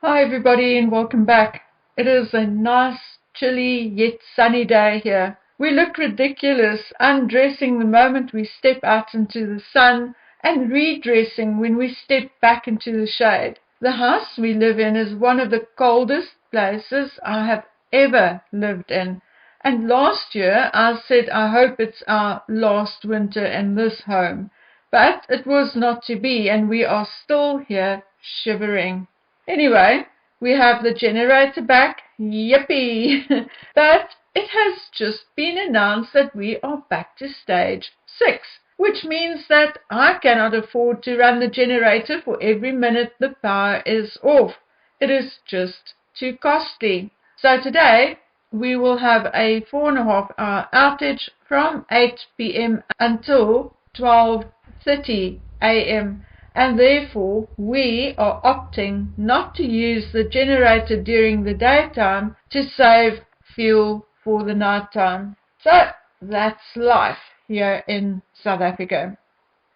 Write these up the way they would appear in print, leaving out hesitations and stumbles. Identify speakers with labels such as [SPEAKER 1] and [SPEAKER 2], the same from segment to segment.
[SPEAKER 1] Hi everybody and welcome back. It is a nice, chilly yet sunny day here. We look ridiculous undressing the moment we step out into the sun and redressing when we step back into the shade. The house we live in is one of the coldest places I have ever lived in. And last year I said I hope it's our last winter in this home. But it was not to be, and we are still here shivering. Anyway, we have the generator back, yippee! But it has just been announced that we are back to stage 6, which means that I cannot afford to run the generator for every minute the power is off. It is just too costly. So today we will have a 4.5 hour outage from 8 p.m. until 12:30 a.m. and therefore we are opting not to use the generator during the daytime to save fuel for the nighttime. So that's life here in South Africa.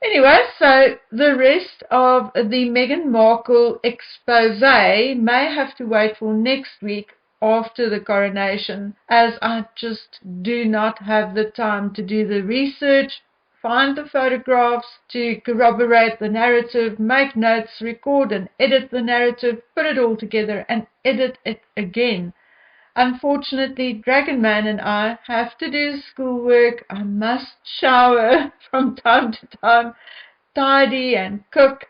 [SPEAKER 1] Anyway, so the rest of the Meghan Markle expose may have to wait for next week after the coronation, as I just do not have the time to do the research, find the photographs, to corroborate the narrative, make notes, record and edit the narrative, put it all together and edit it again. Unfortunately, Dragon Man and I have to do schoolwork. I must shower from time to time, tidy and cook,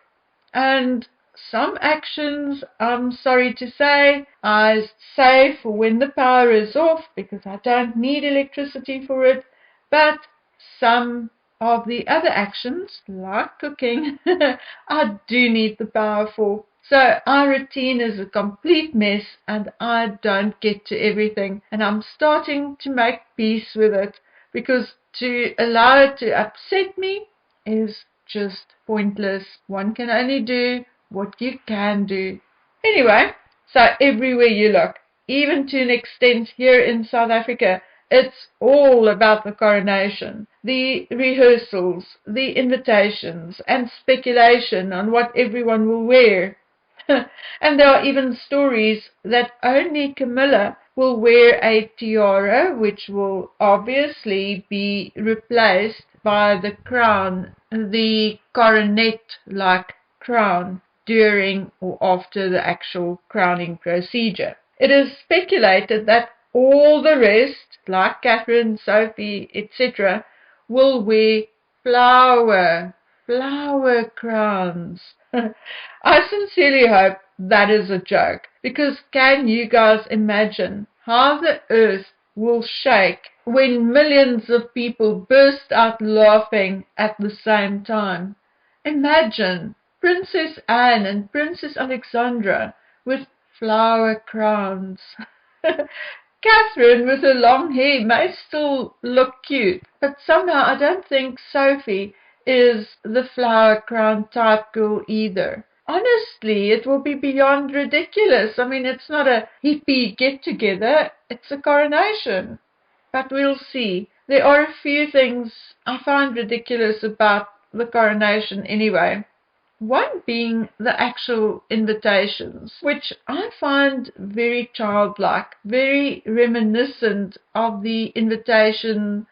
[SPEAKER 1] and some actions, I'm sorry to say, I save for when the power is off because I don't need electricity for it, but some of the other actions, like cooking, I do need the power for. So our routine is a complete mess and I don't get to everything, and I'm starting to make peace with it because to allow it to upset me is just pointless. One can only do what you can do. Anyway, so everywhere you look, even to an extent here in South Africa, it's all about the coronation, the rehearsals, the invitations, and speculation on what everyone will wear. And there are even stories that only Camilla will wear a tiara, which will obviously be replaced by the crown, the coronet-like crown, during or after the actual crowning procedure. It is speculated that all the rest, like Catherine, Sophie, etc., will wear flower crowns. I sincerely hope that is a joke, because can you guys imagine how the earth will shake when millions of people burst out laughing at the same time? Imagine Princess Anne and Princess Alexandra with flower crowns. Catherine with her long hair may still look cute, but somehow I don't think Sophie is the flower crown type girl either. Honestly, it will be beyond ridiculous. I mean, it's not a hippie get-together, it's a coronation. But we'll see. There are a few things I find ridiculous about the coronation anyway. One being the actual invitations, which I find very childlike, very reminiscent of the invitation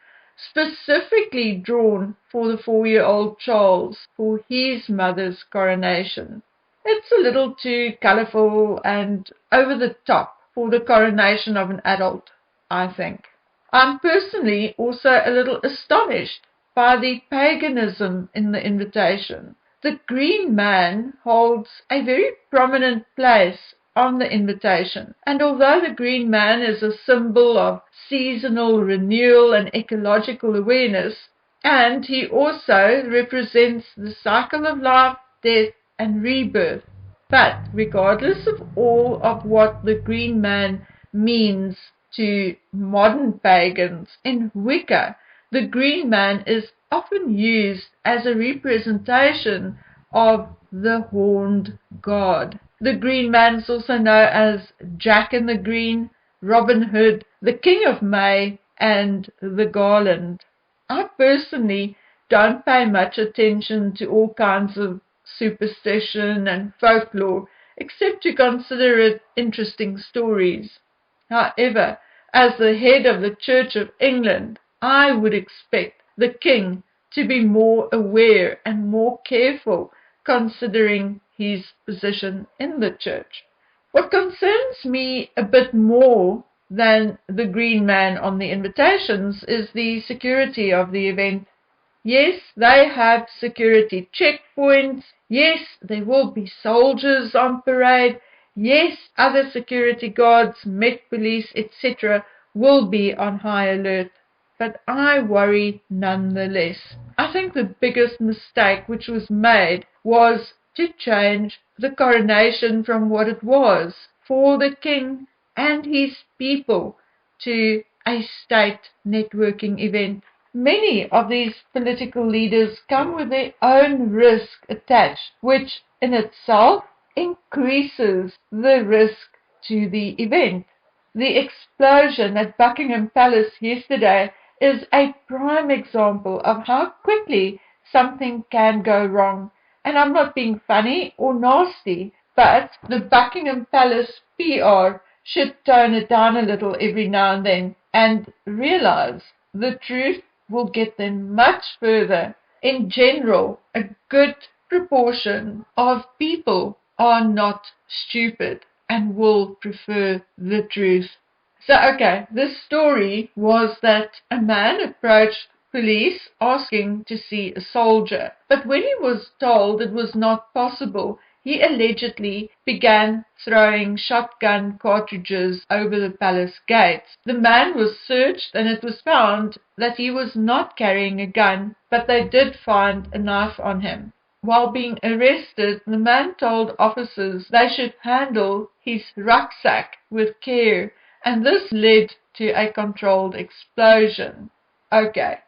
[SPEAKER 1] specifically drawn for the 4-year-old Charles for his mother's coronation. It's a little too colourful and over the top for the coronation of an adult, I think. I'm personally also a little astonished by the paganism in the invitation. The green man holds a very prominent place on the invitation, and although the green man is a symbol of seasonal renewal and ecological awareness, and he also represents the cycle of life, death, and rebirth, but regardless of all of what the green man means to modern pagans, in Wicca, the green man is often used as a representation of the horned god. The green man is also known as Jack in the Green, Robin Hood, the King of May, and the Garland. I personally don't pay much attention to all kinds of superstition and folklore, except to consider it interesting stories. However, as the head of the Church of England, I would expect the King to be more aware and more careful considering his position in the church. What concerns me a bit more than the green man on the invitations is the security of the event. Yes, they have security checkpoints. Yes, there will be soldiers on parade. Yes, other security guards, Met Police, etc. will be on high alert. But I worry nonetheless. I think the biggest mistake which was made was to change the coronation from what it was for the king and his people to a state networking event. Many of these political leaders come with their own risk attached, which in itself increases the risk to the event. The explosion at Buckingham Palace yesterday is a prime example of how quickly something can go wrong. And I'm not being funny or nasty, but the Buckingham Palace PR should tone it down a little every now and then and realize the truth will get them much further. In general, a good proportion of people are not stupid and will prefer the truth. So, okay, this story was that a man approached police asking to see a soldier, but when he was told it was not possible, he allegedly began throwing shotgun cartridges over the palace gates. The man was searched and it was found that he was not carrying a gun, but they did find a knife on him. While being arrested, the man told officers they should handle his rucksack with care, and this led to a controlled explosion. Okay,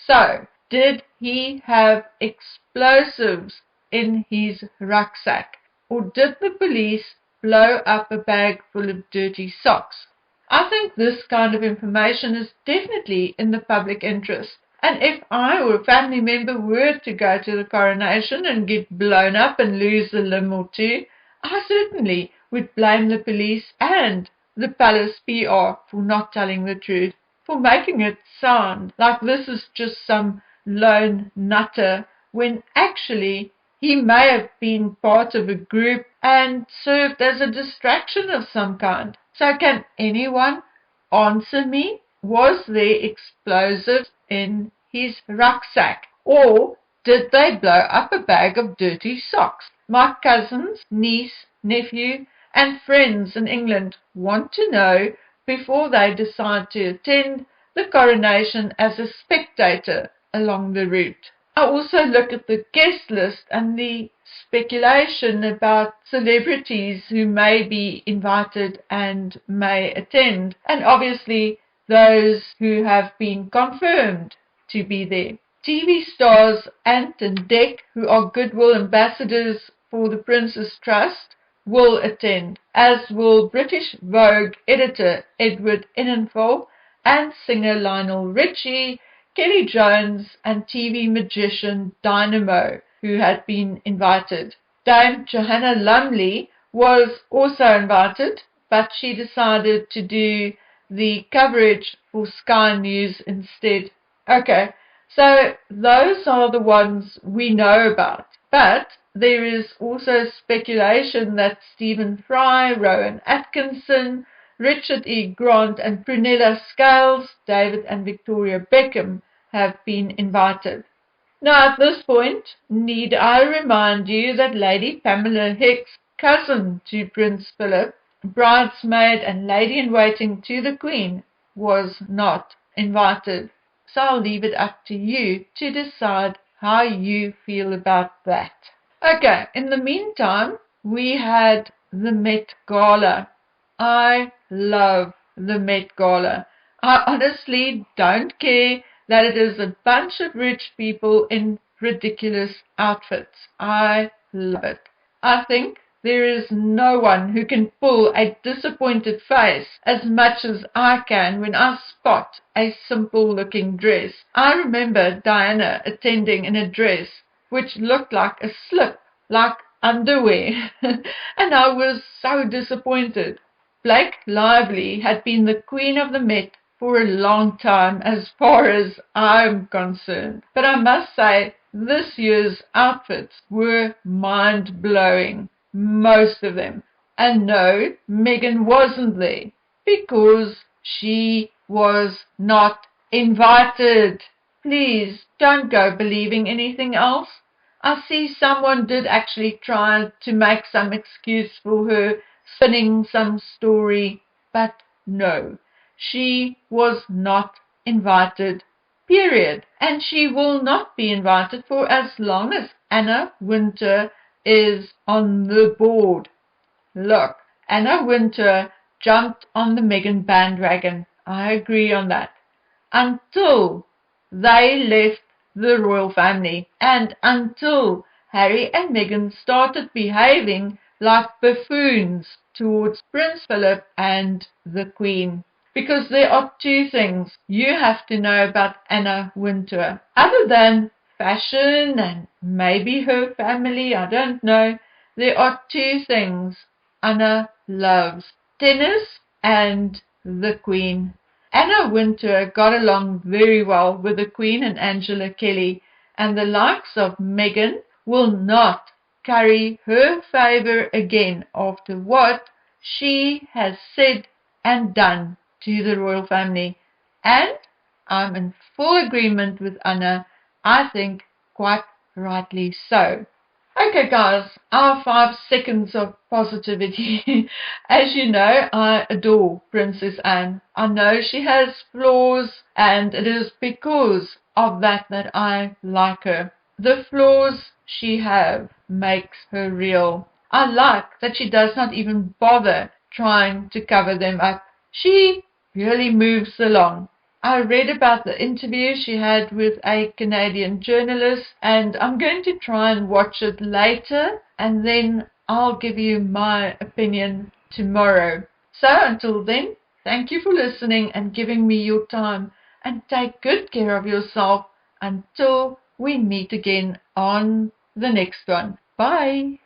[SPEAKER 1] so did he have explosives in his rucksack, or did the police blow up a bag full of dirty socks? I think this kind of information is definitely in the public interest. And if I or a family member were to go to the coronation and get blown up and lose a limb or two, I certainly would blame the police and the palace PR for not telling the truth, for making it sound like this is just some lone nutter, when actually he may have been part of a group and served as a distraction of some kind. So can anyone answer me? Was there explosives in his rucksack? Or did they blow up a bag of dirty socks? My cousins, niece, nephew, and friends in England want to know before they decide to attend the coronation as a spectator along the route. I also look at the guest list and the speculation about celebrities who may be invited and may attend, and obviously those who have been confirmed to be there. TV stars Ant and Dec, who are goodwill ambassadors for the Prince's Trust, will attend, as will British Vogue editor Edward Enninful and singer Lionel Richie, Kelly Jones and TV magician Dynamo, who had been invited. Dame Johanna Lumley was also invited, but she decided to do the coverage for Sky News instead. Okay, so those are the ones we know about. But there is also speculation that Stephen Fry, Rowan Atkinson, Richard E. Grant and Prunella Scales, David and Victoria Beckham have been invited. Now at this point, need I remind you that Lady Pamela Hicks, cousin to Prince Philip, bridesmaid and lady-in-waiting to the Queen, was not invited. So I'll leave it up to you to decide how you feel about that. Okay, in the meantime, we had the Met Gala. I love the Met Gala. I honestly don't care that it is a bunch of rich people in ridiculous outfits. I love it. I think there is no one who can pull a disappointed face as much as I can when I spot a simple-looking dress. I remember Diana attending in a dress which looked like a slip, like underwear. And I was so disappointed. Blake Lively had been the queen of the Met for a long time as far as I'm concerned. But I must say, this year's outfits were mind-blowing, most of them. And no, Meghan wasn't there because she was not invited. Please don't go believing anything else. I see someone did actually try to make some excuse for her, spinning some story, but no, she was not invited, period. And she will not be invited for as long as Anna Wintour is on the board. Look, Anna Wintour jumped on the Meghan bandwagon. I agree on that. Until they left the royal family and until Harry and Meghan started behaving like buffoons towards Prince Philip and the Queen. Because there are two things you have to know about Anna Wintour. Other than fashion and maybe her family, I don't know, there are two things Anna loves: tennis and the Queen. Anna Wintour got along very well with the Queen and Angela Kelly, and the likes of Meghan will not curry her favour again after what she has said and done to the royal family. And I'm in full agreement with Anna. I think quite rightly so. Okay, guys, our 5 seconds of positivity. As you know, I adore Princess Anne. I know she has flaws, and it is because of that that I like her. The flaws she has makes her real. I like that she does not even bother trying to cover them up. She really moves along. I read about the interview she had with a Canadian journalist, and I'm going to try and watch it later, and then I'll give you my opinion tomorrow. So until then, thank you for listening and giving me your time, and take good care of yourself until we meet again on the next one. Bye.